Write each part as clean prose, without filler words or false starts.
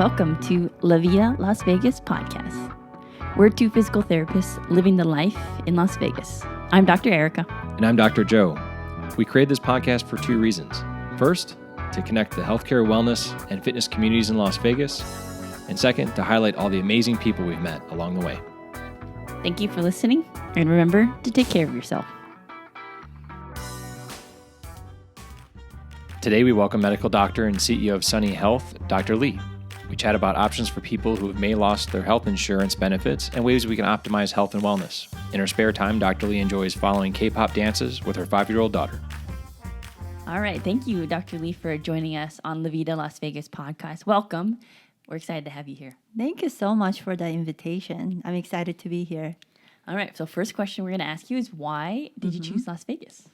Welcome to La Vida Las Vegas podcast. We're two physical therapists living the life in Las Vegas. I'm Dr. Erica. And I'm Dr. Joe. We created this podcast for two reasons. First, to connect the healthcare, wellness, and fitness communities in Las Vegas. And second, to highlight all the amazing people we've met along the way. Thank you for listening, and remember to take care of yourself. Today, we welcome medical doctor and CEO of Sunny Health, Dr. Lee. We chat about options for people who may lost their health insurance benefits and ways we can optimize health and wellness. In her spare time, Dr. Lee enjoys following Kpop dances with her 5-year-old daughter. All right. Thank you, Dr. Lee, for joining us on La Vida Las Vegas podcast. Welcome. We're excited to have you here. Thank you so much for the invitation. I'm excited to be here. All right. So first question we're going to ask you is why did you choose Las Vegas?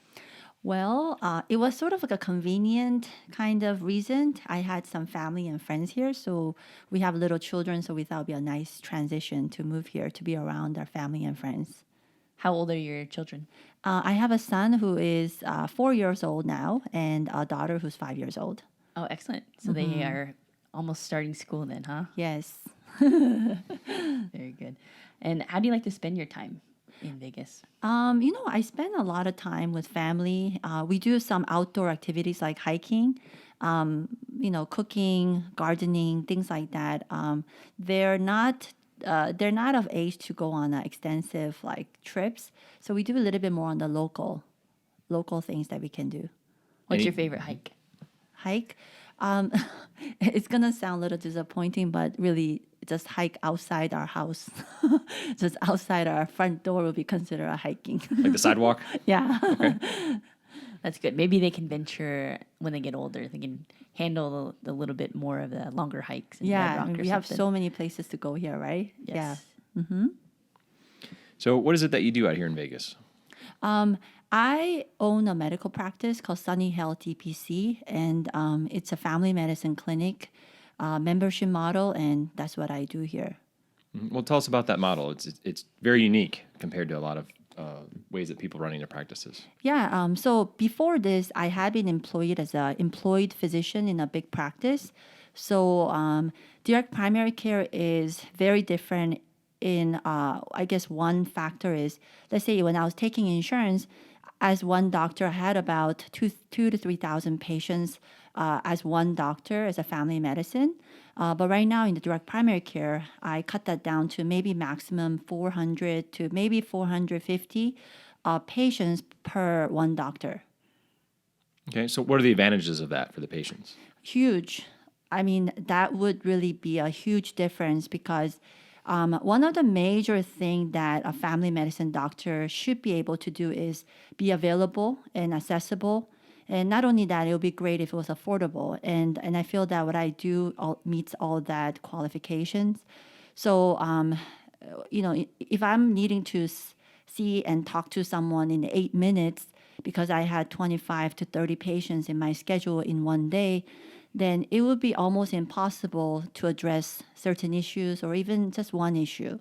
Well, it was sort of like a convenient kind of reason. I had some family and friends here, so we have little children, so we thought it would be a nice transition to move here to be around our family and friends. How old are your children? I have a son who is 4 years old now and a daughter who's 5 years old. Oh, excellent. So they are almost starting school then, huh? Yes. Very good. And how do you like to spend your time in Vegas? I spend a lot of time with family. We do some outdoor activities like hiking, cooking, gardening, things like that. They're not of age to go on extensive trips. So we do a little bit more on the local things that we can do. What's your favorite hike? Hike? It's gonna sound a little disappointing, but really just hike outside our house. Just outside our front door will be considered a hiking. Like the sidewalk? Yeah. Okay. That's good. Maybe they can venture when they get older. They can handle a little bit more of the longer hikes. And Yeah, Red Rock or we have something. so many places to go here, right? Yes. Yeah. So what is it that you do out here in Vegas? I own a medical practice called Sunny Health DPC, and it's a family medicine clinic membership model, and that's what I do here. Well, tell us about that model. It's very unique compared to a lot of ways that people running their practices. Yeah. So before this, I had been employed as an employed physician in a big practice. So direct primary care is very different. I guess one factor is, let's say when I was taking insurance, as one doctor, I had about 2,000 to 3,000 patients as one doctor as a family medicine. But right now in the direct primary care, I cut that down to maybe maximum 400 to maybe 450 patients per one doctor. Okay, so what are the advantages of that for the patients? Huge. I mean, that would really be a huge difference because one of the major things that a family medicine doctor should be able to do is be available and accessible. And not only that, it would be great if it was affordable. And I feel that what I do meets all that qualifications. So, if I'm needing to see and talk to someone in 8 minutes because I had 25 to 30 patients in my schedule in one day, then it would be almost impossible to address certain issues or even just one issue.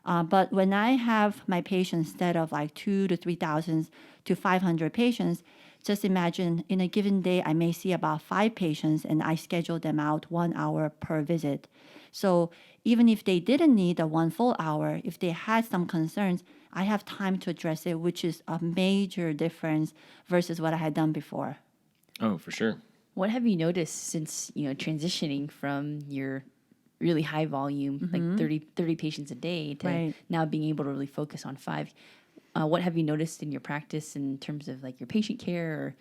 But when I have my patients instead of 2,000 to 3,000 to 500 patients, just imagine in a given day, I may see about 5 patients and I schedule them out 1 hour per visit. So even if they didn't need a 1 full hour, if they had some concerns, I have time to address it, which is a major difference versus what I had done before. Oh, for sure. What have you noticed since transitioning from your really high volume, like 30 patients a day, to now being able to really focus on 5? What have you noticed in your practice in terms of your patient care, or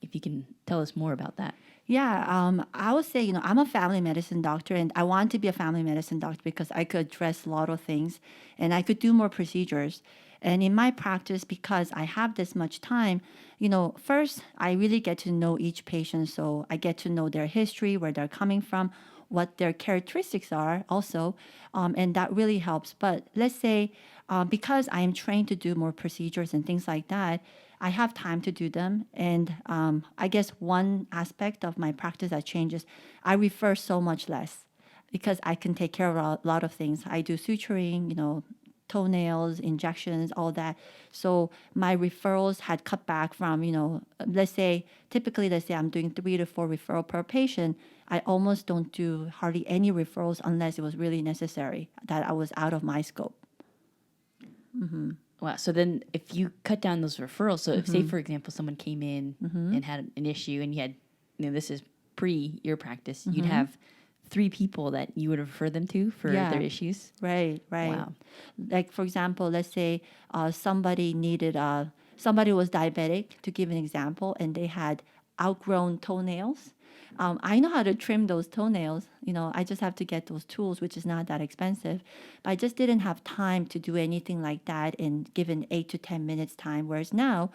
if you can tell us more about that? Yeah, I would say, I'm a family medicine doctor and I want to be a family medicine doctor because I could address a lot of things and I could do more procedures. And in my practice, because I have this much time, first, I really get to know each patient. So I get to know their history, where they're coming from, what their characteristics are also. And that really helps. But let's say, because I am trained to do more procedures and things like that, I have time to do them. And I guess one aspect of my practice that changes, I refer so much less because I can take care of a lot of things. I do suturing, toenails, injections, all that. So my referrals had cut back from, let's say I'm doing 3 to 4 referral per patient. I almost don't do hardly any referrals unless it was really necessary, that I was out of my scope. Wow. So then if you cut down those referrals, so if, say, for example, someone came in and had an issue and you had, this is pre your practice, you'd have 3 people that you would refer them to for their issues. Right. Wow. Like, for example, let's say somebody was diabetic, to give an example, and they had outgrown toenails. I know how to trim those toenails. I just have to get those tools, which is not that expensive. But I just didn't have time to do anything like that in given 8 to 10 minutes time. Whereas now,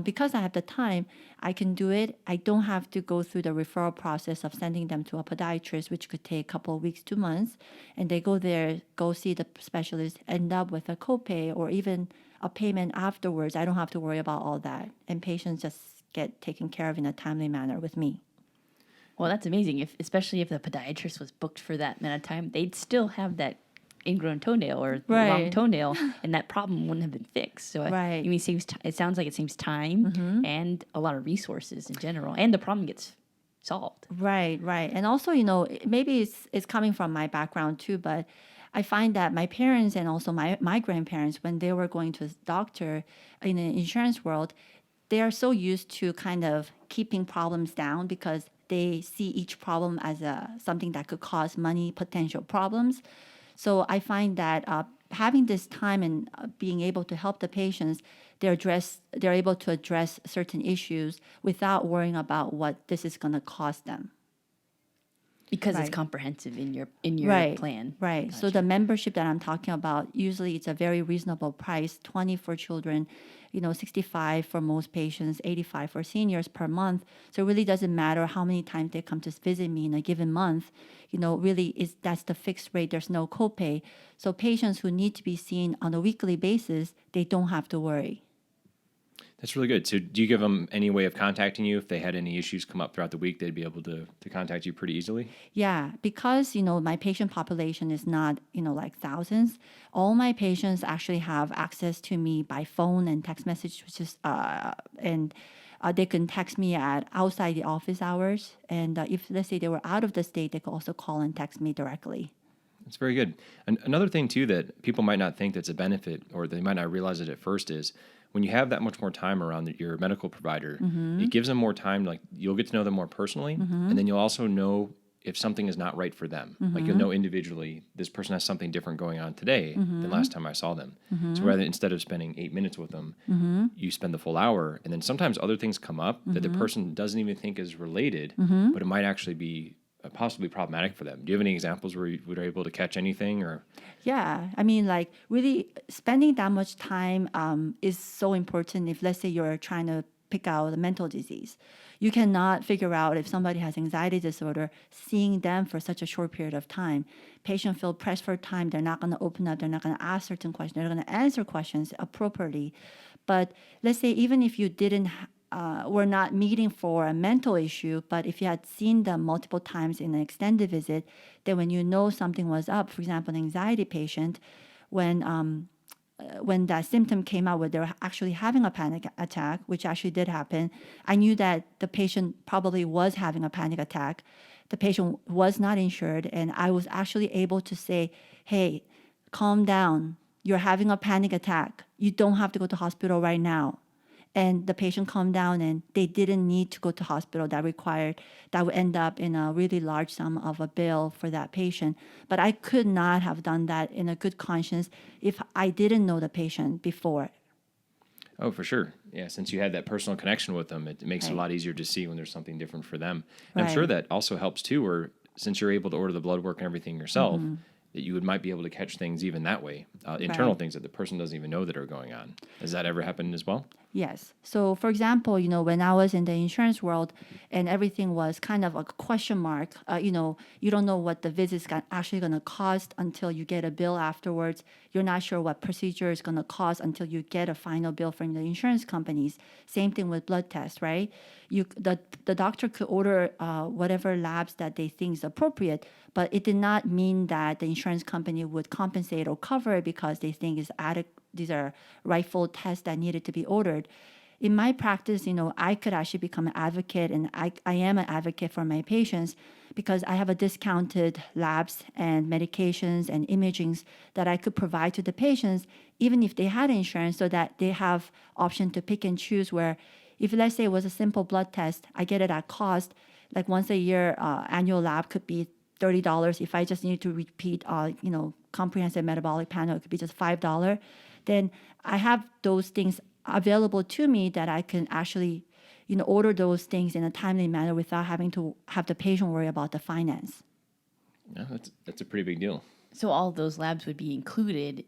because I have the time, I can do it. I don't have to go through the referral process of sending them to a podiatrist, which could take a couple of weeks, 2 months. And they go there, go see the specialist, end up with a copay or even a payment afterwards. I don't have to worry about all that. And patients just get taken care of in a timely manner with me. Well, that's amazing. Especially if the podiatrist was booked for that amount of time, they'd still have that ingrown toenail or long toenail, and that problem wouldn't have been fixed. So it sounds like it saves time and a lot of resources in general, and the problem gets solved. Right. And also, maybe it's coming from my background too, but I find that my parents and also my grandparents, when they were going to a doctor in the insurance world, they are so used to kind of keeping problems down because they see each problem as something that could cause money potential problems. So I find that having this time and being able to help the patients, they're able to address certain issues without worrying about what this is going to cost them. Because it's comprehensive in your plan. Right. Gotcha. So the membership that I'm talking about, usually it's a very reasonable price, $20 for children, $65 for most patients, $85 for seniors per month. So it really doesn't matter how many times they come to visit me in a given month. Really that's the fixed rate. There's no copay. So patients who need to be seen on a weekly basis, they don't have to worry. That's really good. So do you give them any way of contacting you? If they had any issues come up throughout the week, they'd be able to contact you pretty easily? Yeah, because, my patient population is not, like thousands. All my patients actually have access to me by phone and text message, which is, they can text me at outside the office hours. And if, let's say, they were out of the state, they could also call and text me directly. That's very good. And another thing, too, that people might not think that's a benefit or they might not realize it at first is when you have that much more time around your medical provider, it gives them more time. Like you'll get to know them more personally, and then you'll also know if something is not right for them. Like you'll know individually, this person has something different going on today than last time I saw them. So rather instead of spending 8 minutes with them, you spend the full hour, and then sometimes other things come up that the person doesn't even think is related, but it might actually be possibly problematic for them. Do you have any examples where you were able to catch anything? Or yeah, I mean, like really spending that much time is so important. If let's say you're trying to pick out a mental disease, you cannot figure out if somebody has anxiety disorder, seeing them for such a short period of time. Patient feel pressed for time. They're not going to open up. They're not going to ask certain questions. They're going to answer questions appropriately. But let's say even if you were not meeting for a mental issue, but if you had seen them multiple times in an extended visit, then when you know something was up, for example, an anxiety patient, when that symptom came out where they were actually having a panic attack, which actually did happen, I knew that the patient probably was having a panic attack. The patient was not insured, and I was actually able to say, hey, calm down. You're having a panic attack. You don't have to go to hospital right now. And the patient calmed down and they didn't need to go to hospital that would end up in a really large sum of a bill for that patient. But I could not have done that in a good conscience if I didn't know the patient before. Oh, for sure. Yeah, since you had that personal connection with them, it makes it a lot easier to see when there's something different for them. And I'm sure that also helps too, where since you're able to order the blood work and everything yourself, that you might be able to catch things even that way, internal things that the person doesn't even know that are going on. Has that ever happened as well? Yes. So, for example, when I was in the insurance world and everything was kind of a question mark, you don't know what the visit's actually going to cost until you get a bill afterwards. You're not sure what procedure is going to cost until you get a final bill from the insurance companies. Same thing with blood tests, right? The doctor could order whatever labs that they think is appropriate, but it did not mean that the insurance company would compensate or cover it because they think is adequate. These are rightful tests that needed to be ordered. In my practice, I could actually become an advocate, and I am an advocate for my patients because I have a discounted labs and medications and imagings that I could provide to the patients, even if they had insurance, so that they have option to pick and choose. Where if, let's say, it was a simple blood test, I get it at cost, like once a year, annual lab could be $30. If I just need to repeat, comprehensive metabolic panel, it could be just $5. Then I have those things available to me that I can actually, order those things in a timely manner without having to have the patient worry about the finance. Yeah, that's a pretty big deal. So all those labs would be included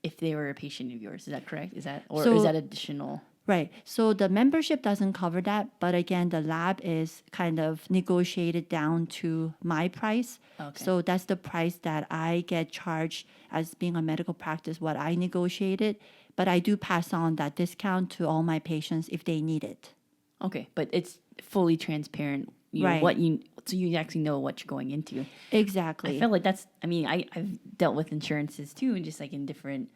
if they were a patient of yours. Is that correct? Is that additional? Right. So the membership doesn't cover that, but again, the lab is kind of negotiated down to my price. Okay. So that's the price that I get charged as being a medical practice, what I negotiated. But I do pass on that discount to all my patients if they need it. Okay, but it's fully transparent. Right. So you actually know what you're going into. Exactly. I feel like I've dealt with insurances too, and just like in different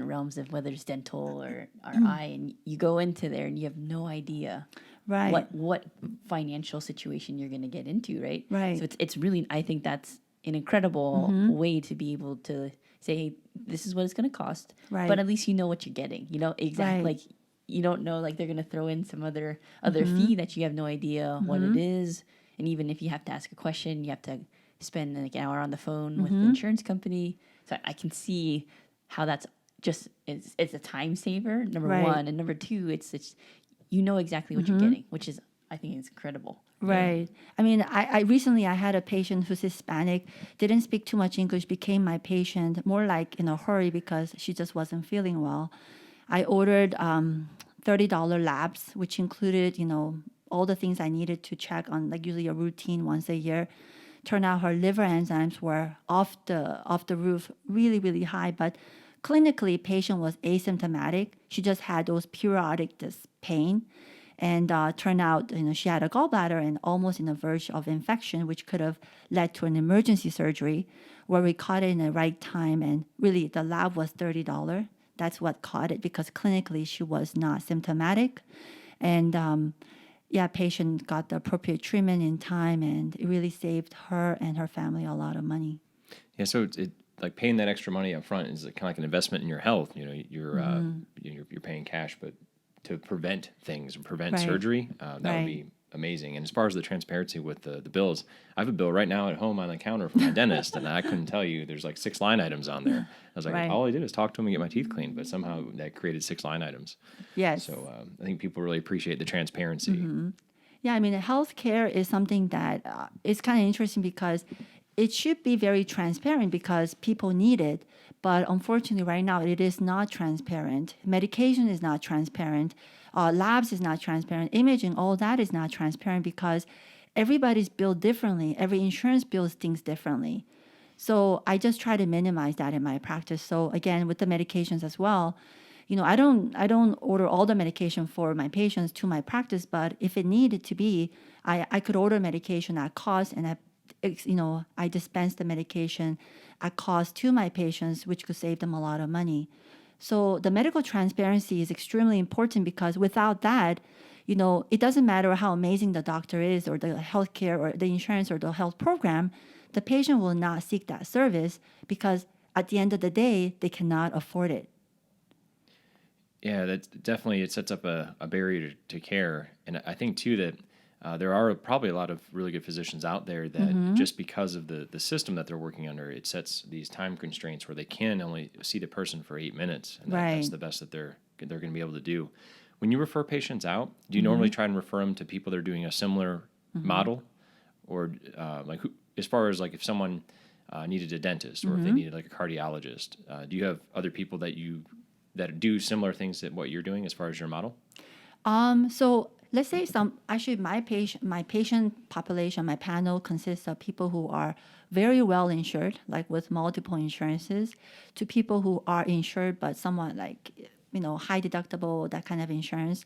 realms of whether it's dental or eye, and you go into there and you have no idea Right. what financial situation you're going to get into, right? Right. So it's really, I think that's an incredible way to be able to say, hey, this is what it's going to cost, Right. but at least you know what you're getting. Exactly. Right. Like you don't know, like they're going to throw in some other fee that you have no idea what it is. And even if you have to ask a question, you have to spend like an hour on the phone with the insurance company. So I can see how that's just it's a time saver, number Right. one, and number two, it's you know exactly what you're getting, which is, I think, is incredible. Right. I mean, I recently I had a patient who's Hispanic, didn't speak too much English, became my patient more like in a hurry because she just wasn't feeling well. I ordered $30 labs, which included, all the things I needed to check on, like usually a routine once a year. Turned out her liver enzymes were off the roof, really, really high. But clinically, patient was asymptomatic. She just had those periodic pain. And turned out, she had a gallbladder and almost in the verge of infection, which could have led to an emergency surgery where we caught it in the right time. And really, the lab was $30. That's what caught it because clinically she was not symptomatic. And patient got the appropriate treatment in time, and it really saved her and her family a lot of money. Yeah, so it like paying that extra money up front is kind of like an investment in your health. You're paying cash, but to prevent things and prevent Right. surgery, that Right. would be amazing. And as far as the transparency with the bills, I have a bill right now at home on the counter from my dentist, and I couldn't tell you there's like 6 line items on there. I was like, Right. all I did was talk to him and get my teeth cleaned, but somehow that created 6 line items. Yes. So I think people really appreciate the transparency. Yeah, I mean, healthcare is something that is kind of interesting because it should be very transparent because people need it. But unfortunately, right now, it is not transparent. Medication is not transparent. Labs is not transparent. Imaging, all that is not transparent because everybody's billed differently. Every insurance bills things differently. So I just try to minimize that in my practice. So again, with the medications as well, I don't order all the medication for my patients to my practice, but if it needed to be, I could order medication at cost, and I dispense the medication at cost to my patients, which could save them a lot of money. So the medical transparency is extremely important because without that, it doesn't matter how amazing the doctor is or the healthcare or the insurance or the health program, the patient will not seek that service because at the end of the day, they cannot afford it. Yeah, that's definitely, it sets up a barrier to care. And I think too that there are probably a lot of really good physicians out there that just because of the system that they're working under, it sets these time constraints where they can only see the person for 8 minutes, and that's Right. the best that they're going to be able to do. When you refer patients out, do you normally try and refer them to people that are doing a similar model, or as far as like if someone needed a dentist or if they needed like a cardiologist, do you have other people that you that do similar things that what you're doing as far as your model? So let's say my patient population, my panel consists of people who are very well insured, like with multiple insurances, to people who are insured but somewhat like, high deductible, that kind of insurance.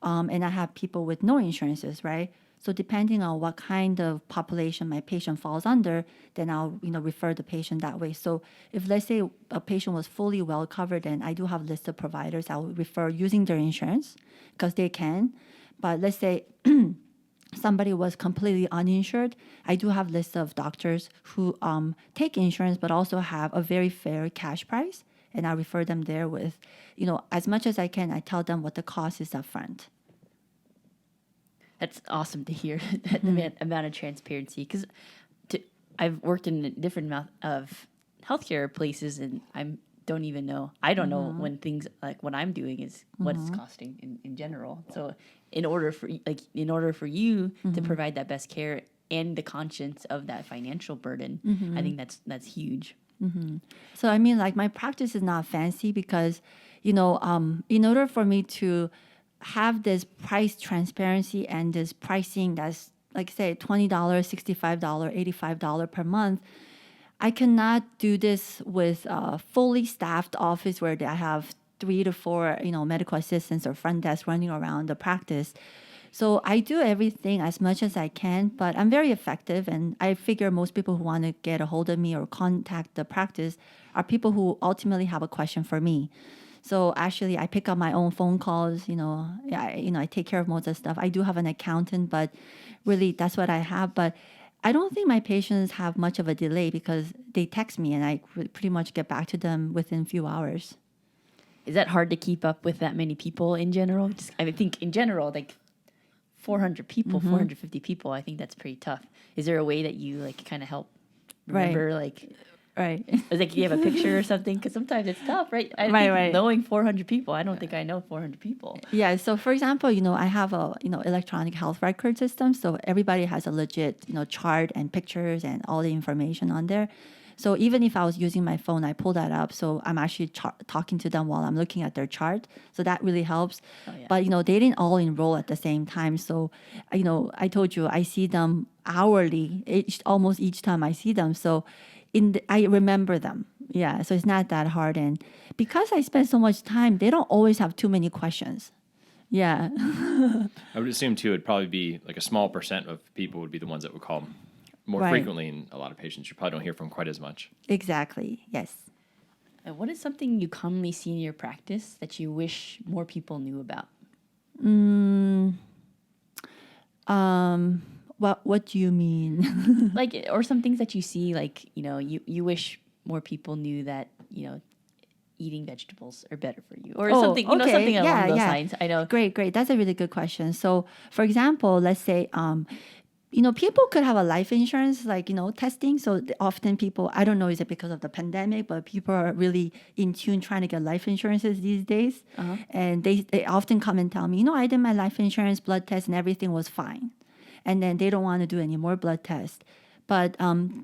And I have people with no insurances, right? So depending on what kind of population my patient falls under, then I'll refer the patient that way. So if let's say a patient was fully well covered, then I do have lists of providers I will refer using their insurance because they can. But let's say somebody was completely uninsured, I do have lists of doctors who take insurance but also have a very fair cash price, and I refer them there with, as much as I can, I tell them what the cost is up front. That's awesome to hear, that amount of transparency, because I've worked in a different amount of healthcare places, and I don't know when things like what I'm doing is what it's costing in general. So in order for you to provide that best care and the conscience of that financial burden, I think that's huge. So I mean, like, my practice is not fancy because, in order for me to have this price transparency and this pricing that's like, say, $20, $65, $85 per month, I cannot do this with a fully staffed office where I have 3 to 4, medical assistants or front desk running around the practice. So I do everything as much as I can, but I'm very effective. And I figure most people who want to get a hold of me or contact the practice are people who ultimately have a question for me. So actually, I pick up my own phone calls. I take care of most of the stuff. I do have an accountant, but really that's what I have. But I don't think my patients have much of a delay because they text me and I pretty much get back to them within a few hours. Is that hard to keep up with that many people in general? I think in general, like 400 people, 450 people, I think that's pretty tough. Is there a way that you like kind of help remember Right. It's like, do you have a picture or something? Because sometimes it's tough, right? Right. Knowing 400 people, I don't think I know 400 people. Yeah. So for example, I have a, electronic health record system. So everybody has a legit, chart and pictures and all the information on there. So even if I was using my phone, I pull that up. So I'm actually talking to them while I'm looking at their chart. So that really helps. Oh, yeah. But, they didn't all enroll at the same time. So, I told you, I see them hourly, almost each time I see them. So I remember them. Yeah. So it's not that hard. And because I spend so much time, they don't always have too many questions. Yeah. I would assume, too, it'd probably be like a small percent of people would be the ones that would call more frequently, and a lot of patients you probably don't hear from quite as much. Exactly. Yes. And what is something you commonly see in your practice that you wish more people knew about? What do you mean? Like, or some things that you see, like, you wish more people knew that, eating vegetables are better for you, or something, okay. Something along those lines. I know. Great. That's a really good question. So, for example, let's say, people could have a life insurance, like, testing. So often people, I don't know, is it because of the pandemic, but people are really in tune trying to get life insurances these days. And they often come and tell me, I did my life insurance blood test and everything was fine. And then they don't want to do any more blood tests. But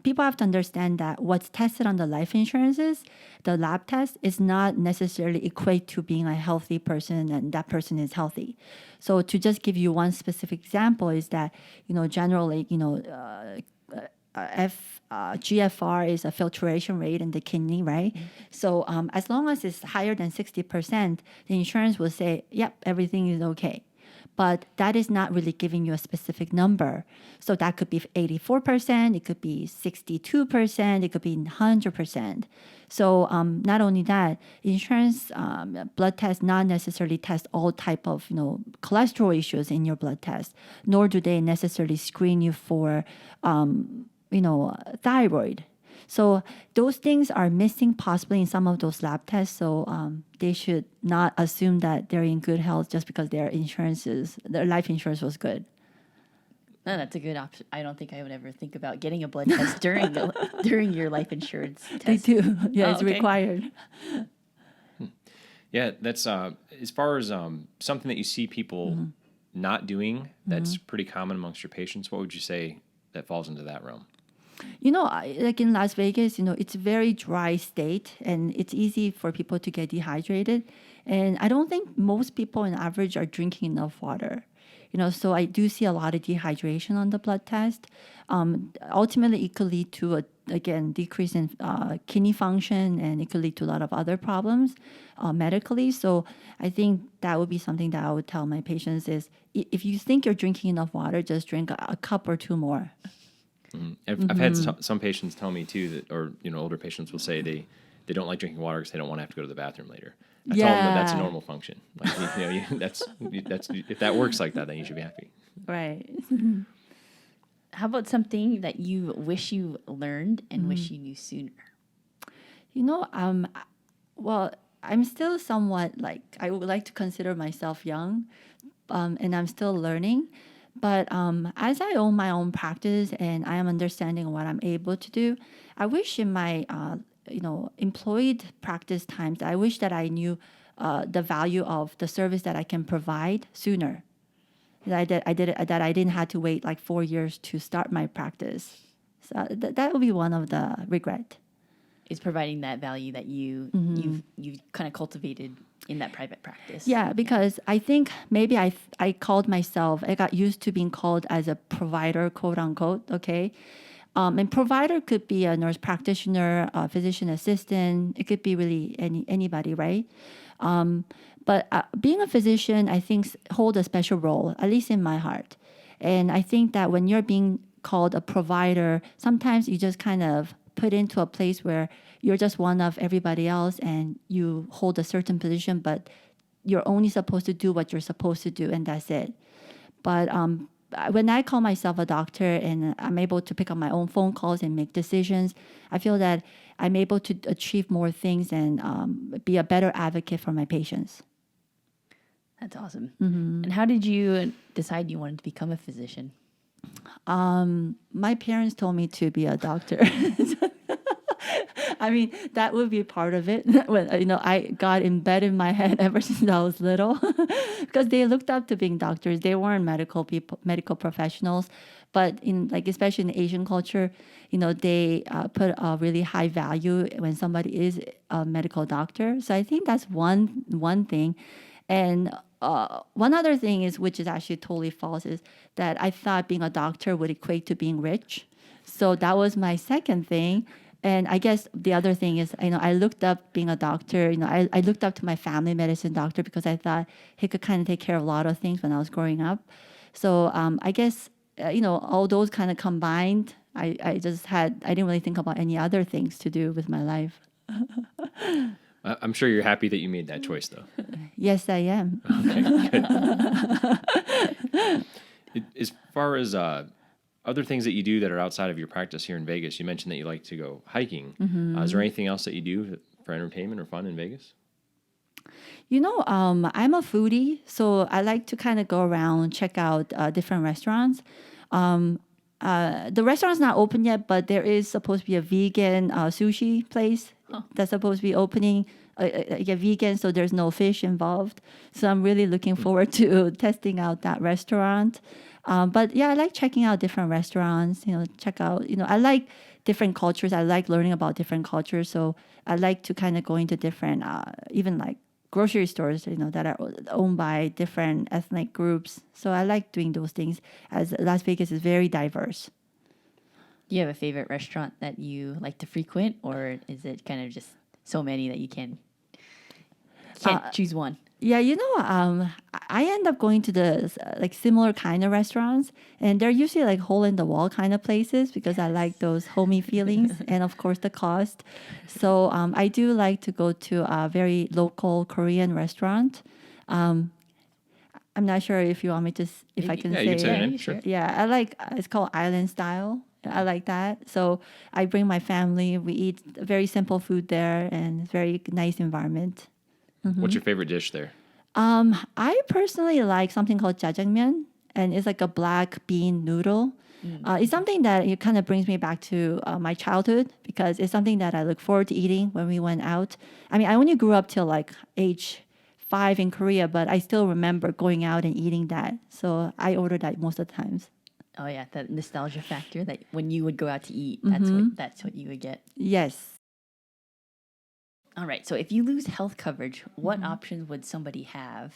people have to understand that what's tested on the life insurances, the lab test, is not necessarily equate to being a healthy person and that person is healthy. So to just give you one specific example is that, generally, GFR is a filtration rate in the kidney, right? So as long as it's higher than 60%, the insurance will say, yep, everything is okay. But that is not really giving you a specific number. So that could be 84%, it could be 62%, it could be 100%. So not only that, insurance blood tests not necessarily test all type of cholesterol issues in your blood test, nor do they necessarily screen you for thyroid. So those things are missing possibly in some of those lab tests. So they should not assume that they're in good health just because their life insurance was good. No, that's a good option. I don't think I would ever think about getting a blood test during your life insurance test. They do. Yeah, it's required. Yeah, that's as far as something that you see people not doing that's pretty common amongst your patients. What would you say that falls into that realm? Like in Las Vegas, it's a very dry state and it's easy for people to get dehydrated. And I don't think most people on average are drinking enough water. So I do see a lot of dehydration on the blood test. Ultimately, it could lead to again, decrease in kidney function, and it could lead to a lot of other problems medically. So I think that would be something that I would tell my patients is if you think you're drinking enough water, just drink a cup or two more. I've had some patients tell me too that, or older patients will say they don't like drinking water because they don't want to have to go to the bathroom later. I tell them that that's a normal function. Like, that's if that works like that, then you should be happy. Right. How about something that you wish you learned and wish you knew sooner? Well, I'm still somewhat I would like to consider myself young, and I'm still learning. But as I own my own practice and I am understanding what I'm able to do, I wish in my employed practice times, I wish that I knew the value of the service that I can provide sooner. That I didn't have to wait like 4 years to start my practice. So that would be one of the regret. Is providing that value that you've kind of cultivated in that private practice. Yeah, because I think maybe I got used to being called as a provider, quote unquote, okay? And provider could be a nurse practitioner, a physician assistant. It could be really anybody, right? But being a physician, I think, hold a special role, at least in my heart. And I think that when you're being called a provider, sometimes you just kind of put into a place where you're just one of everybody else and you hold a certain position, but you're only supposed to do what you're supposed to do, and that's it. But when I call myself a doctor and I'm able to pick up my own phone calls and make decisions, I feel that I'm able to achieve more things and be a better advocate for my patients. That's awesome. And how did you decide you wanted to become a physician? My parents told me to be a doctor. I mean, that would be part of it. When I got embedded in my head ever since I was little, because they looked up to being doctors. They weren't medical professionals, but especially in Asian culture, they put a really high value when somebody is a medical doctor. So I think that's one thing, and one other thing is, which is actually totally false, is that I thought being a doctor would equate to being rich. So that was my second thing. And I guess the other thing is, I looked up being a doctor. I looked up to my family medicine doctor because I thought he could kind of take care of a lot of things when I was growing up. So I guess, all those kind of combined, I didn't really think about any other things to do with my life. I'm sure you're happy that you made that choice, though. Yes, I am. Okay, good. As far as other things that you do that are outside of your practice here in Vegas, you mentioned that you like to go hiking. Is there anything else that you do for entertainment or fun in Vegas? I'm a foodie, so I like to kind of go around, check out different restaurants. The restaurant's not open yet, but there is supposed to be a vegan sushi place that's supposed to be opening. Vegan, so there's no fish involved. So I'm really looking forward to testing out that restaurant. But yeah, I like checking out different restaurants. Check out. I like different cultures. I like learning about different cultures. So I like to kind of go into different, even like grocery stores, that are owned by different ethnic groups. So I like doing those things, as Las Vegas is very diverse. Do you have a favorite restaurant that you like to frequent, or is it kind of just so many that you can't choose one? Yeah, I end up going to the similar kind of restaurants, and they're usually like hole in the wall kind of places because I like those homey feelings and of course the cost. So I do like to go to a very local Korean restaurant. I'm not sure if you want me to, if I can say. You can say it. your name, sure. Yeah, I like, it's called Island Style. I like that. So I bring my family. We eat very simple food there, and it's very nice environment. What's your favorite dish there? I personally like something called jjajangmyeon, and it's like a black bean noodle. It's something that it kind of brings me back to my childhood because it's something that I look forward to eating when we went out. I mean, I only grew up till like age 5 in Korea, but I still remember going out and eating that. So I order that most of the times. Oh yeah, that nostalgia factor that when you would go out to eat, that's what you would get. Yes. All right. So if you lose health coverage, what options would somebody have?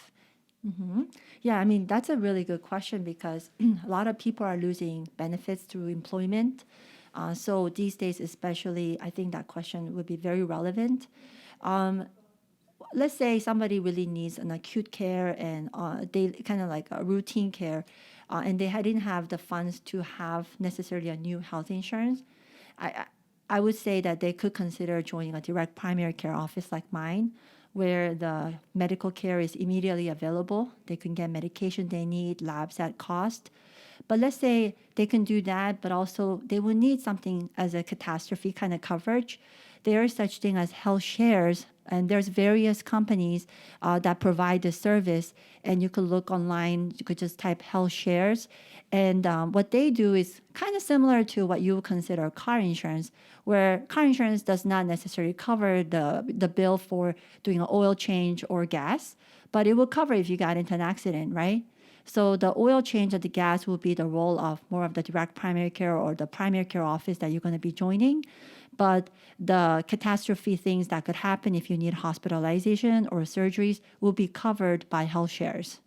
Yeah, I mean, that's a really good question because a lot of people are losing benefits through employment. So these days, especially, I think that question would be very relevant. Let's say somebody really needs an acute care and they kind of like a routine care, and they didn't have the funds to have necessarily a new health insurance. I, I I would say that they could consider joining a direct primary care office like mine, where the medical care is immediately available. They can get medication they need, labs at cost. But let's say they can do that, but also they will need something as a catastrophe kind of coverage. There is such thing as health shares, and there's various companies that provide the service. And you could look online. You could just type health shares, and what they do is kind of similar to what you would consider car insurance, where car insurance does not necessarily cover the bill for doing an oil change or gas, but it will cover if you got into an accident, right? So the oil change of the gas will be the role of more of the direct primary care or the primary care office that you're going to be joining. But the catastrophe things that could happen if you need hospitalization or surgeries will be covered by health shares.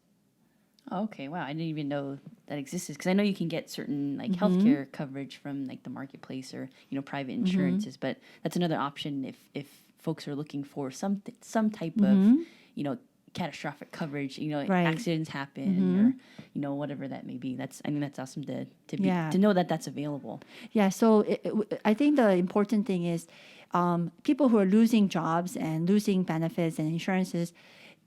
Oh, okay. Wow. I didn't even know that existed because I know you can get certain like healthcare coverage from like the marketplace or, private insurances, but that's another option if folks are looking for some type of, catastrophic coverage, Right. accidents happen or, whatever that may be. I think that's awesome Yeah. to know that that's available. Yeah, so I think the important thing is people who are losing jobs and losing benefits and insurances,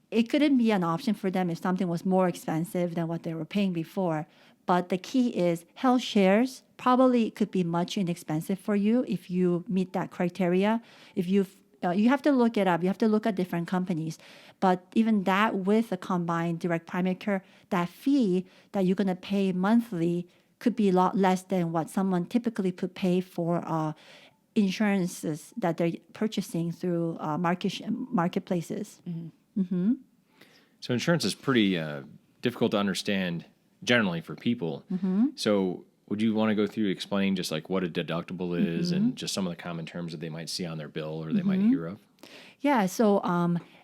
it couldn't be an option for them if something was more expensive than what they were paying before. But the key is health shares probably could be much inexpensive for you if you meet that criteria. If you have to look it up. You have to look at different companies. But even that with a combined direct primary care, that fee that you're going to pay monthly could be a lot less than what someone typically could pay for insurances that they're purchasing through marketplaces. So insurance is pretty difficult to understand generally for people. So would you want to go through explaining just like what a deductible is and just some of the common terms that they might see on their bill or they might hear of? Yeah, so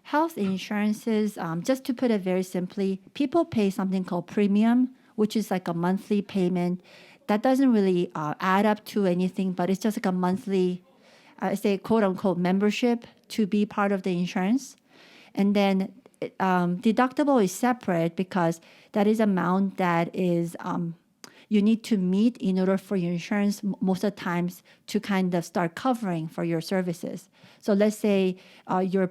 health insurances, just to put it very simply, people pay something called premium, which is like a monthly payment that doesn't really add up to anything, but it's just like a monthly, I say quote unquote membership to be part of the insurance. And then deductible is separate because that is amount that is you need to meet in order for your insurance most of the times to kind of start covering for your services. So let's say your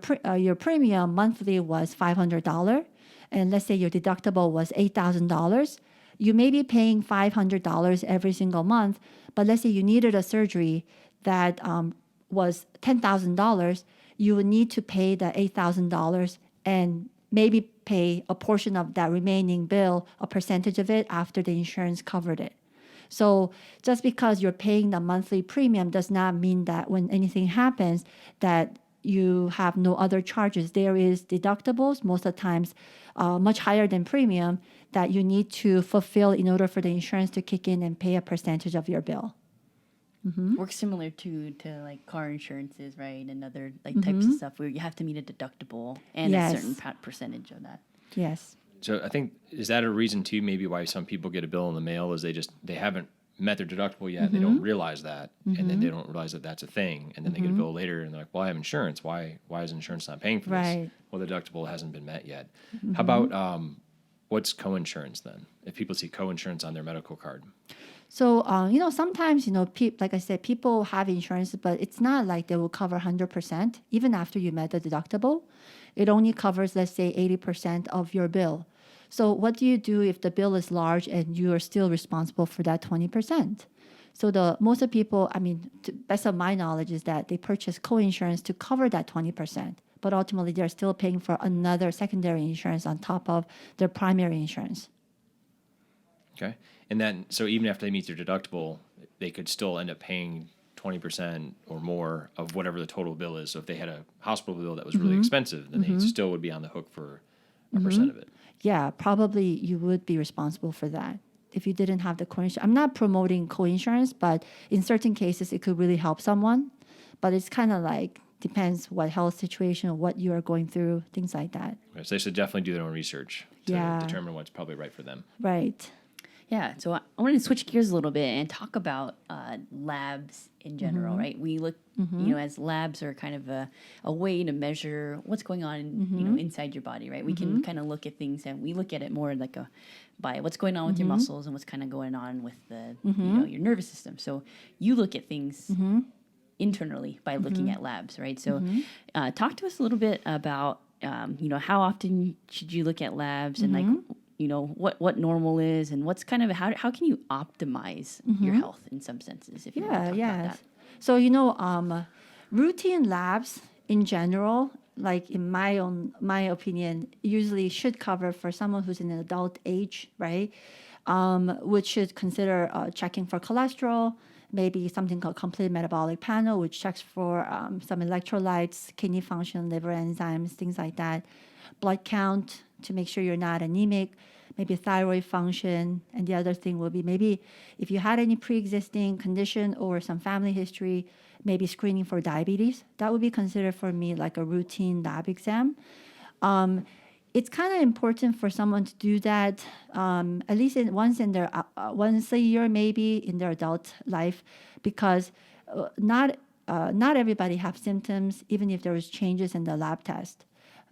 premium monthly was $500, and let's say your deductible was $8,000. You may be paying $500 every single month, but let's say you needed a surgery that was $10,000, you would need to pay the $8,000 and maybe pay a portion of that remaining bill, a percentage of it after the insurance covered it. So just because you're paying the monthly premium does not mean that when anything happens that you have no other charges. There is deductibles, most of the times much higher than premium, that you need to fulfill in order for the insurance to kick in and pay a percentage of your bill. Works similar to like car insurances, right? And other like types of stuff where you have to meet a deductible and Yes. a certain percentage of that. Yes. So I think, is that a reason too, maybe why some people get a bill in the mail is they haven't met their deductible yet. They don't realize that. And then they don't realize that that's a thing. And then they get a bill later and they're like, well, I have insurance. Why is insurance not paying for Right. this? Well, the deductible hasn't been met yet. How about what's coinsurance then? If people see coinsurance on their medical card. So, sometimes, like I said, people have insurance, but it's not like they will cover 100%, even after you met the deductible. It only covers, let's say, 80% of your bill. So what do you do if the bill is large and you are still responsible for that 20%? So most of people, to best of my knowledge, is that they purchase co-insurance to cover that 20%. But ultimately, they're still paying for another secondary insurance on top of their primary insurance. Okay. And then, so even after they meet their deductible, they could still end up paying 20% or more of whatever the total bill is. So if they had a hospital bill that was really expensive, then they still would be on the hook for a percent of it. Yeah, probably you would be responsible for that if you didn't have the co-insurance. I'm not promoting co-insurance, but in certain cases, it could really help someone. But it's kind of like depends what health situation, what you are going through, things like that. Okay, so they should definitely do their own research to determine what's probably right for them. Right. Yeah, so I wanted to switch gears a little bit and talk about labs in general, right? We look, as labs are kind of a way to measure what's going on, inside your body, right? We can kind of look at things, and we look at it more like by what's going on with your muscles and what's kind of going on with the, your nervous system. So you look at things internally by looking at labs, right? So talk to us a little bit about, how often should you look at labs and like, what normal is and what's kind of how can you optimize your health in some senses, if you want to talk about that. So routine labs in general, like in my opinion, usually should cover for someone who's in an adult age, right? Which should consider checking for cholesterol, maybe something called complete metabolic panel, which checks for some electrolytes, kidney function, liver enzymes, things like that. Blood count to make sure you're not anemic, maybe thyroid function. And the other thing will be maybe if you had any pre-existing condition or some family history, maybe screening for diabetes. That would be considered for me like a routine lab exam. It's kind of important for someone to do that at least once a year, maybe in their adult life, because not everybody have symptoms, even if there was changes in the lab test.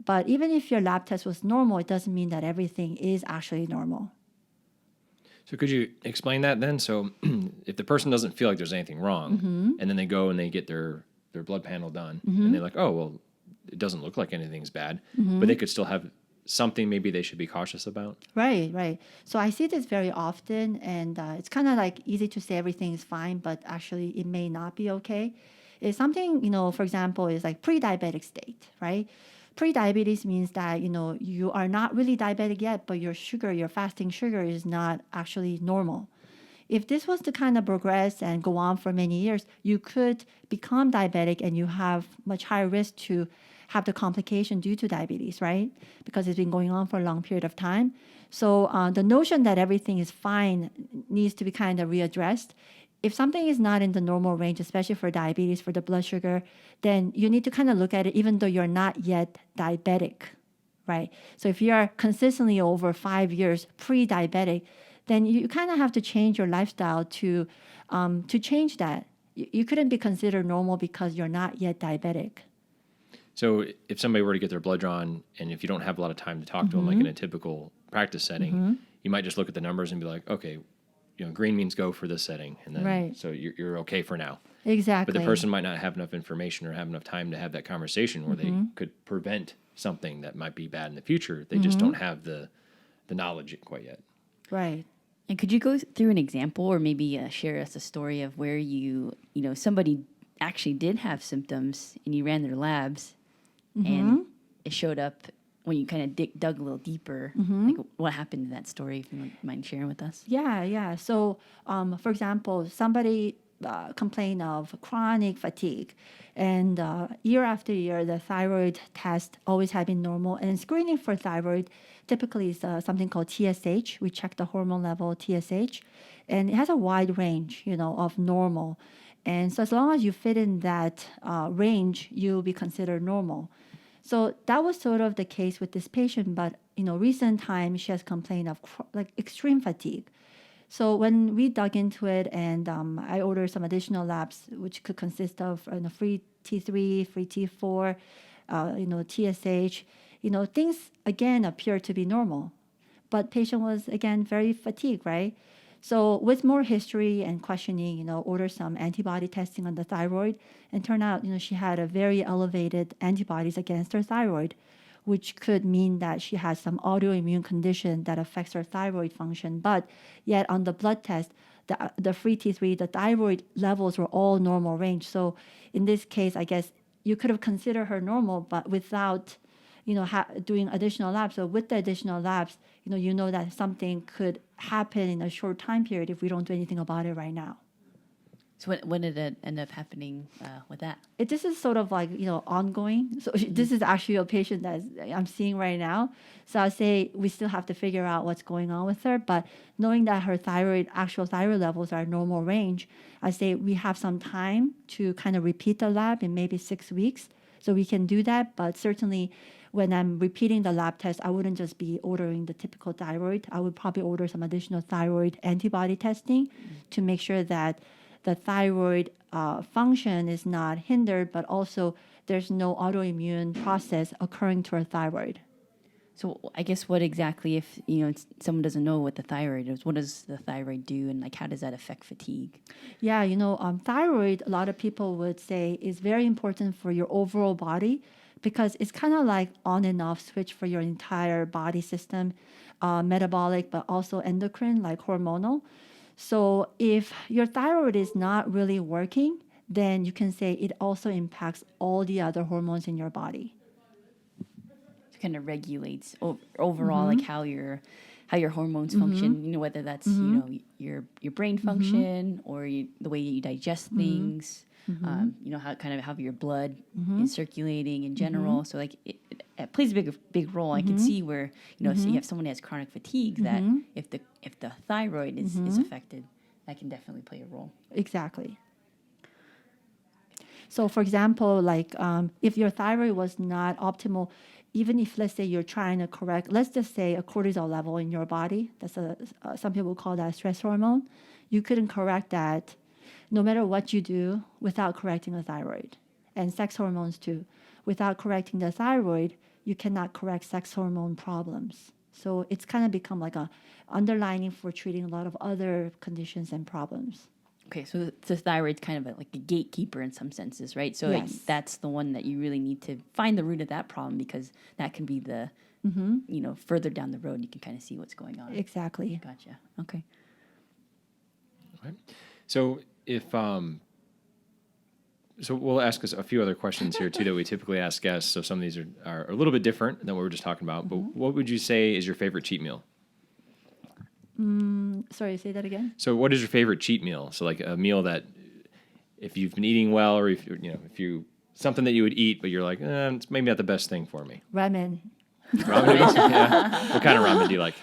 But even if your lab test was normal, it doesn't mean that everything is actually normal. So could you explain that then? So if the person doesn't feel like there's anything wrong, and then they go and they get their blood panel done, and they're like, oh, well, it doesn't look like anything's bad, but they could still have something maybe they should be cautious about? Right. So I see this very often, and it's kind of like easy to say everything is fine, but actually it may not be okay. It's something, for example, is like pre-diabetic state, right? Pre-diabetes means that, you are not really diabetic yet, but your fasting sugar is not actually normal. If this was to kind of progress and go on for many years, you could become diabetic and you have much higher risk to have the complication due to diabetes, right? Because it's been going on for a long period of time. So the notion that everything is fine needs to be kind of readdressed. If something is not in the normal range, especially for diabetes, for the blood sugar, then you need to kind of look at it even though you're not yet diabetic, right? So if you are consistently over 5 years pre-diabetic, then you kind of have to change your lifestyle to change that. You couldn't be considered normal because you're not yet diabetic. So if somebody were to get their blood drawn, and if you don't have a lot of time to talk to them, like in a typical practice setting, you might just look at the numbers and be like, okay, green means go for this setting, and then so you're okay for now. Exactly. But the person might not have enough information or have enough time to have that conversation where they could prevent something that might be bad in the future. They just don't have the knowledge quite yet. Right. And could you go through an example, or maybe share us a story of where somebody actually did have symptoms and you ran their labs and it showed up when you kind of dug a little deeper? Like what happened in that story, if you don't mind sharing with us? Yeah. So, for example, somebody complained of chronic fatigue, and year after year, the thyroid test always had been normal. And screening for thyroid typically is something called TSH. We check the hormone level TSH, and it has a wide range, of normal. And so as long as you fit in that range, you'll be considered normal. So that was sort of the case with this patient, but recent time she has complained of extreme fatigue. So when we dug into it, and I ordered some additional labs, which could consist of free T3, free T4, TSH, things again appear to be normal, but patient was again very fatigued, right? So with more history and questioning, ordered some antibody testing on the thyroid, and turned out, she had a very elevated antibodies against her thyroid, which could mean that she has some autoimmune condition that affects her thyroid function. But yet on the blood test, the free T3, the thyroid levels were all normal range. So in this case, I guess you could have considered her normal, but without doing additional labs. So with the additional labs, that something could happen in a short time period if we don't do anything about it right now. So when did it end up happening with that? This is sort of like, ongoing. So this is actually a patient that I'm seeing right now. So I'll say we still have to figure out what's going on with her. But knowing that her actual thyroid levels are normal range, I say we have some time to kind of repeat the lab in maybe 6 weeks So we can do that, but certainly when I'm repeating the lab test, I wouldn't just be ordering the typical thyroid. I would probably order some additional thyroid antibody testing to make sure that the thyroid function is not hindered, but also there's no autoimmune process occurring to our thyroid. So I guess what exactly, if someone doesn't know what the thyroid is, what does the thyroid do, and like how does that affect fatigue? Yeah, thyroid, a lot of people would say is very important for your overall body because it's kind of like on and off switch for your entire body system, metabolic, but also endocrine, like hormonal. So if your thyroid is not really working, then you can say it also impacts all the other hormones in your body. Kind of regulates overall like how your hormones function, whether that's your brain function or the way you digest things, how your blood is circulating in general. So like it plays a big role. I can see where if you have someone who has chronic fatigue, that if the thyroid is affected, that can definitely play a role. Exactly. So for example, like if your thyroid was not optimal, even if, let's say, you're trying to correct, let's just say a cortisol level in your body, that's some people call that stress hormone, you couldn't correct that no matter what you do without correcting the thyroid. And sex hormones too. Without correcting the thyroid, you cannot correct sex hormone problems. So it's kind of become like a underlining for treating a lot of other conditions and problems. Okay, so the thyroid's kind of like a gatekeeper in some senses, right? So Yes. that's the one that you really need to find the root of that problem, because that can be the, further down the road, you can kind of see what's going on. Exactly. Gotcha. Okay. Okay. So if so we'll ask us a few other questions here too that we typically ask guests. So some of these are a little bit different than what we were just talking about. But what would you say is your favorite cheat meal? Sorry, say that again. So what is your favorite cheat meal? So like a meal that if you've been eating well, or if you something that you would eat, but you're like, it's maybe not the best thing for me. Ramen. Ramen noodles? Yeah. What kind of ramen do you like?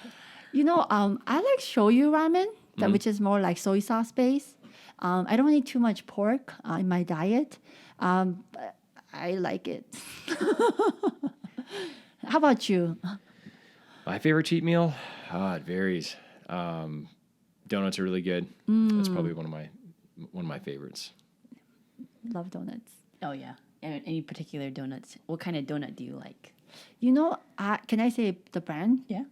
I like shoyu ramen, which is more like soy sauce based. I don't eat too much pork in my diet, but I like it. How about you? My favorite cheat meal? It varies. Donuts are really good. That's probably one of my favorites. Love donuts. Oh yeah. And any particular donuts? What kind of donut do you like? Can I say the brand? Yeah.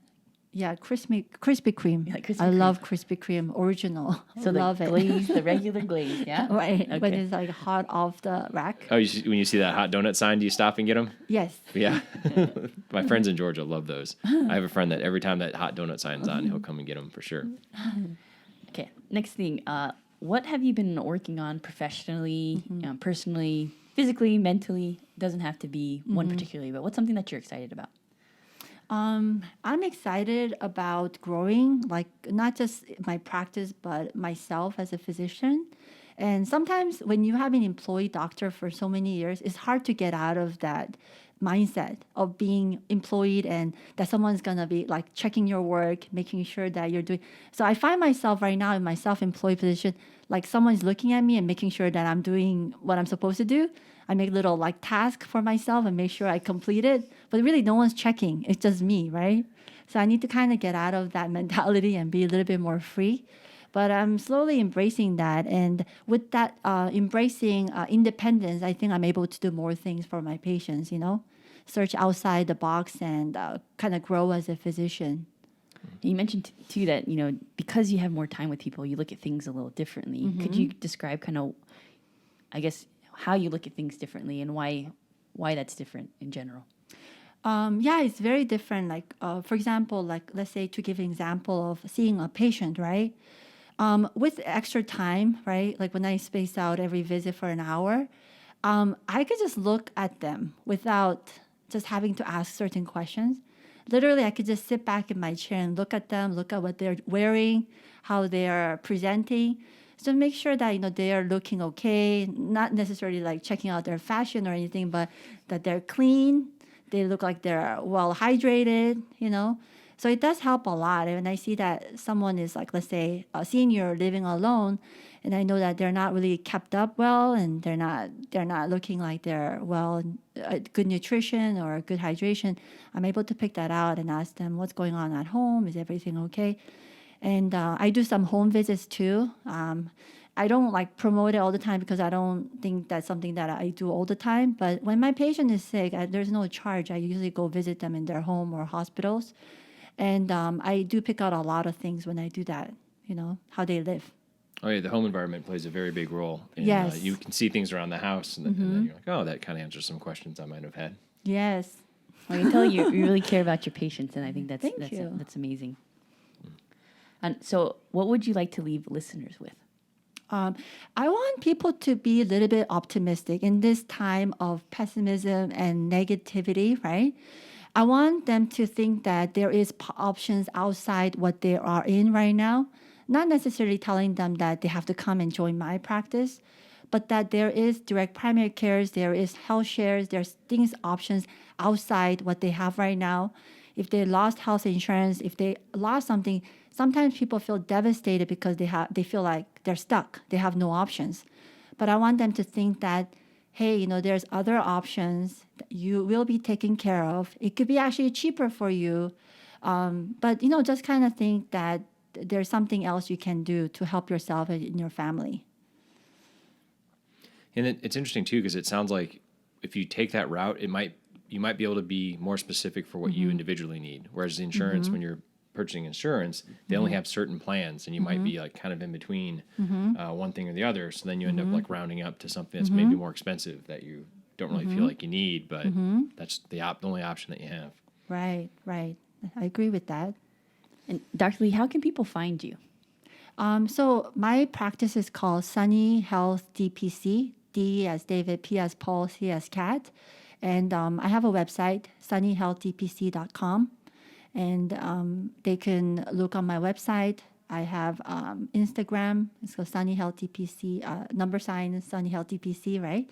Yeah, Krispy Kreme. You like Krispy I Kreme? love Krispy Kreme original. So love the it. glaze, the regular glaze, yeah? Right, when Okay. it's like hot off the rack. Oh, when you see that hot donut sign, do you stop and get them? Yes. Yeah. My friends in Georgia love those. I have a friend that every time that hot donut sign's on, he'll come and get them for sure. Okay. Next thing, what have you been working on professionally, personally, physically, mentally? Doesn't have to be one particularly, but what's something that you're excited about? I'm excited about growing, like not just my practice, but myself as a physician. And sometimes when you have an employee doctor for so many years, it's hard to get out of that mindset of being employed and that someone's going to be like checking your work, making sure that you're doing. So I find myself right now in my self-employed position, like someone's looking at me and making sure that I'm doing what I'm supposed to do. I make little like task for myself and make sure I complete it, but really no one's checking. It's just me, right? So I need to kind of get out of that mentality and be a little bit more free. But I'm slowly embracing that. And with that embracing independence, I think I'm able to do more things for my patients, search outside the box and kind of grow as a physician. You mentioned too that, because you have more time with people, you look at things a little differently. Could you describe kind of, I guess, how you look at things differently and why that's different in general? Yeah, it's very different. Like, for example, like let's say to give an example of seeing a patient, right? With extra time, right? Like when I space out every visit for an hour, I could just look at them without just having to ask certain questions. Literally, I could just sit back in my chair and look at them, look at what they're wearing, how they are presenting. So make sure that, they are looking okay, not necessarily like checking out their fashion or anything, but that they're clean. They look like they're well hydrated, So it does help a lot. And I see that someone is like, let's say, a senior living alone, and I know that they're not really kept up well, and they're not looking like they're good nutrition or good hydration. I'm able to pick that out and ask them what's going on at home. Is everything okay? And I do some home visits too. I don't like promote it all the time because I don't think that's something that I do all the time. But when my patient is sick, there's no charge. I usually go visit them in their home or hospitals. And I do pick out a lot of things when I do that, how they live. Oh, yeah, the home environment plays a very big role. And, yes. You can see things around the house, and then you're like, oh, that kind of answers some questions I might have had. Yes. Well, I can tell you really care about your patients, and I think that's amazing. And so what would you like to leave listeners with? I want people to be a little bit optimistic in this time of pessimism and negativity, right? I want them to think that there is options outside what they are in right now, not necessarily telling them that they have to come and join my practice, but that there is direct primary cares, there is health shares, there's things, options outside what they have right now. If they lost health insurance, if they lost something, sometimes people feel devastated because they feel like they're stuck. They have no options. But I want them to think that, hey, there's other options that you will be taken care of. It could be actually cheaper for you. But, just kind of think that there's something else you can do to help yourself and your family. And it's interesting, too, because it sounds like if you take that route, you might be able to be more specific for what you individually need. Whereas the insurance, when you're purchasing insurance, they only have certain plans, and you might be like kind of in between one thing or the other. So then you end up like rounding up to something that's maybe more expensive that you don't really feel like you need, but that's the only option that you have. Right. I agree with that. And Dr. Lee, how can people find you? So my practice is called Sunny Health DPC, D as David, P as Paul, C as Cat. And I have a website, sunnyhealthdpc.com. And they can look on my website. I have Instagram. It's called Sunny Health DPC, # Sunny Health DPC, right?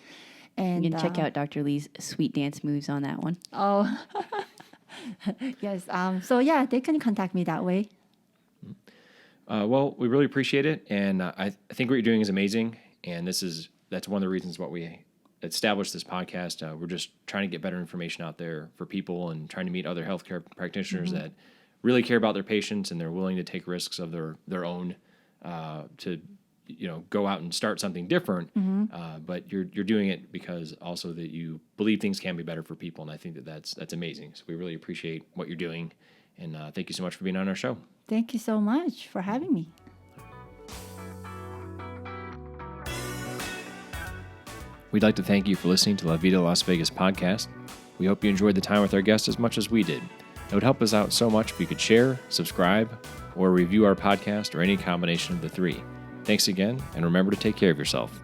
And you can check out Dr. Lee's sweet dance moves on that one. Oh, yes. So yeah, they can contact me that way. Well, we really appreciate it, and I think what you're doing is amazing. And that's one of the reasons why we established this podcast. We're just trying to get better information out there for people and trying to meet other healthcare practitioners that really care about their patients, and they're willing to take risks of their own to go out and start something different. But you're doing it because also that you believe things can be better for people, and I think that's amazing. So we really appreciate what you're doing, and thank you so much for being on our show. Thank you so much for having me. We'd like to thank you for listening to La Vida Las Vegas podcast. We hope you enjoyed the time with our guest as much as we did. It would help us out so much if you could share, subscribe, or review our podcast, or any combination of the three. Thanks again, and remember to take care of yourself.